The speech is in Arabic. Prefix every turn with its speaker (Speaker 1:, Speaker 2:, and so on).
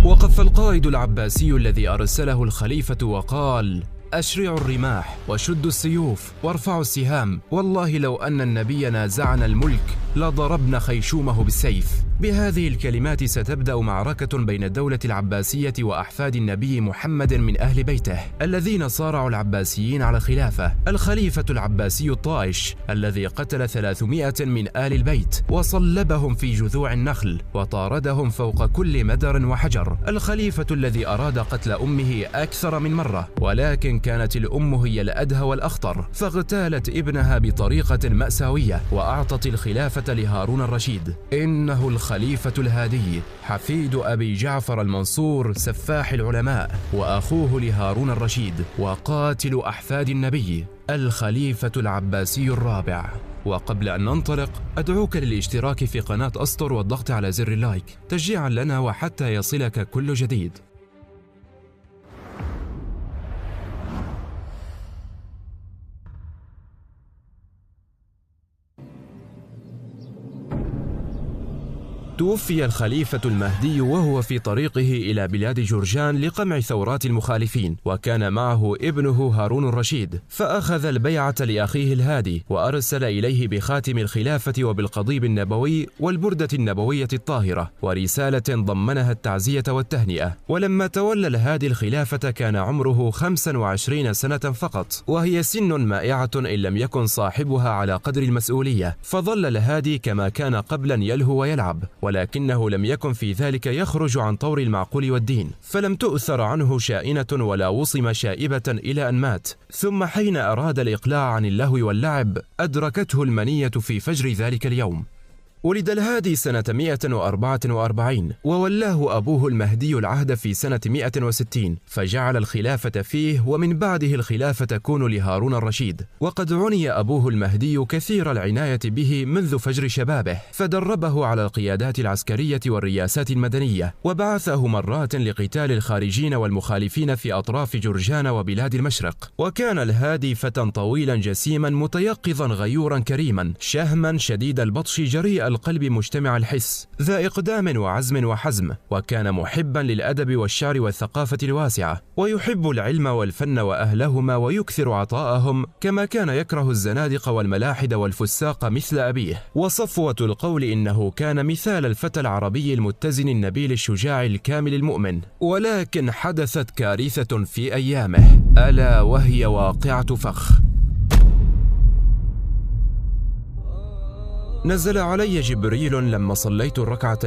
Speaker 1: وقف القائد العباسي الذي أرسله الخليفة وقال: أشرعوا الرماح وشدوا السيوف وارفعوا السهام، والله لو أن النبي نازعنا الملك لضربنا خيشومه بالسيف. بهذه الكلمات ستبدأ معركة بين الدولة العباسية وأحفاد النبي محمد من أهل بيته الذين صارعوا العباسيين على الخلافة. الخليفة العباسي الطائش الذي قتل 300 من آل البيت وصلبهم في جذوع النخل وطاردهم فوق كل مدر وحجر. الخليفة الذي أراد قتل أمه أكثر من مرة، ولكن كانت الأم هي الأدهى والأخطر، فاغتالت ابنها بطريقة مأساوية وأعطت الخلافة لهارون الرشيد. إنه الخليفة الهادي حفيد أبي جعفر المنصور سفاح العلماء، وأخوه لهارون الرشيد وقاتل أحفاد النبي، الخليفة العباسي الرابع. وقبل أن ننطلق أدعوك للاشتراك في قناة أسطر والضغط على زر اللايك تشجيعا لنا وحتى يصلك كل جديد. توفي الخليفة المهدي وهو في طريقه إلى بلاد جرجان لقمع ثورات المخالفين، وكان معه ابنه هارون الرشيد، فأخذ البيعة لأخيه الهادي وأرسل إليه بخاتم الخلافة وبالقضيب النبوي والبردة النبوية الطاهرة ورسالة ضمنها التعزية والتهنئة. ولما تولى الهادي الخلافة كان عمره 25 سنة فقط، وهي سن مائعة إن لم يكن صاحبها على قدر المسؤولية، فظل الهادي كما كان قبلا يلهو ويلعب، ولكنه لم يكن في ذلك يخرج عن طور المعقول والدين، فلم تؤثر عنه شائنة ولا وصم شائبة إلى أن مات. ثم حين أراد الإقلاع عن اللهو واللعب أدركته المنية في فجر ذلك اليوم. ولد الهادي سنة 144 وولاه أبوه المهدي العهد في سنة 160، فجعل الخلافة فيه، ومن بعده الخلافة تكون لهارون الرشيد. وقد عني أبوه المهدي كثير العناية به منذ فجر شبابه، فدربه على القيادات العسكرية والرياسات المدنية، وبعثه مرات لقتال الخارجين والمخالفين في أطراف جرجان وبلاد المشرق. وكان الهادي فتى طويلا جسيما متيقظا غيورا كريما شهما شديد البطش جريء القلب مجتمع الحس، ذا إقدام وعزم وحزم، وكان محبا للأدب والشعر والثقافة الواسعة، ويحب العلم والفن وأهلهما ويكثر عطاءهم، كما كان يكره الزنادقة والملاحد والفساق مثل أبيه. وصفوة القول إنه كان مثال الفتى العربي المتزن النبيل الشجاع الكامل المؤمن. ولكن حدثت كارثة في أيامه، ألا وهي واقعة فخ. نزل علي جبريل لما صليت الركعة